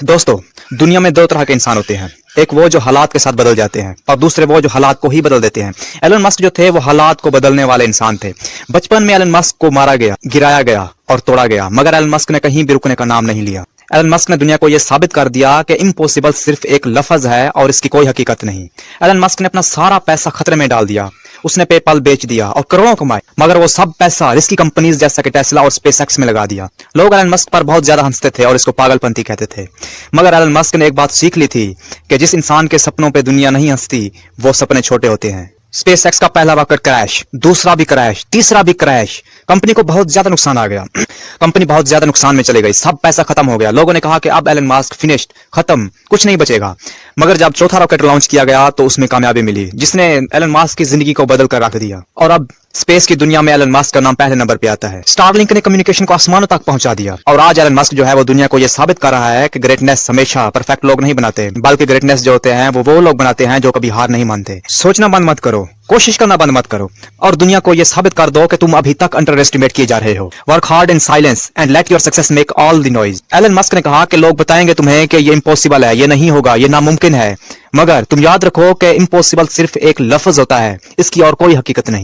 दोस्तों, दुनिया में दो तरह के इंसान होते हैं। एक वो जो हालात के साथ बदल जाते हैं और दूसरे वो जो हालात को ही बदल देते हैं। एलन मस्क जो थे वो हालात को बदलने वाले इंसान थे। बचपन में एलन मस्क को मारा गया, गिराया गया और तोड़ा गया, मगर एलन मस्क ने कहीं भी रुकने का नाम नहीं लिया। एलन मस्क ने दुनिया को यह साबित कर दिया कि इम्पॉसिबल सिर्फ एक लफ्ज है और इसकी कोई हकीकत नहीं। एलन मस्क ने अपना सारा पैसा खतरे में डाल दिया। उसने पेपाल बेच दिया और करोड़ों कमाए, मगर वो सब पैसा रिस्की कंपनीज जैसा कि टेस्ला और स्पेसएक्स में लगा दिया। लोग एलन मस्क पर बहुत ज्यादा हंसते थे और इसको पागलपंती कहते थे, मगर एलन मस्क ने एक बात सीख ली थी कि जिस इंसान के सपनों पे दुनिया नहीं हंसती वो सपने छोटे होते हैं। स्पेसएक्स का पहला रॉकेट क्रैश, दूसरा भी क्रैश, तीसरा भी क्रैश। कंपनी को बहुत ज्यादा नुकसान आ गया। कंपनी बहुत ज्यादा नुकसान में चली गई, सब पैसा खत्म हो गया। लोगों ने कहा कि अब एलन मस्क फिनिश्ड, खत्म, कुछ नहीं बचेगा। मगर जब चौथा रॉकेट लॉन्च किया गया तो उसमें कामयाबी मिली, जिसने एलन मस्क की जिंदगी को बदल कर रख दिया। और अब स्पेस की दुनिया में एलन मस्क का नाम पहले नंबर पे आता है। स्टारलिंक ने कम्युनिकेशन को आसमानों तक पहुंचा दिया। और आज एलन मस्क जो है वो दुनिया को यह साबित कर रहा है कि ग्रेटनेस हमेशा परफेक्ट लोग नहीं बनाते, बल्कि ग्रेटनेस जो होते हैं वो लोग बनाते हैं जो कभी हार नहीं मानते। सोचना बंद मत करो, कोशिश करना बंद मत करो और दुनिया को यह साबित कर दो कि तुम अभी तक अंडर एस्टिमेट किए जा रहे हो। Work hard in silence and let your success make all the noise. Elon Musk ने कहा कि लोग बताएंगे तुम्हें कि ये इम्पॉसिबल है, ये नहीं होगा, ये नामुमकिन है, मगर तुम याद रखो कि इम्पॉसिबल सिर्फ एक लफ्ज होता है, इसकी और कोई हकीकत नहीं।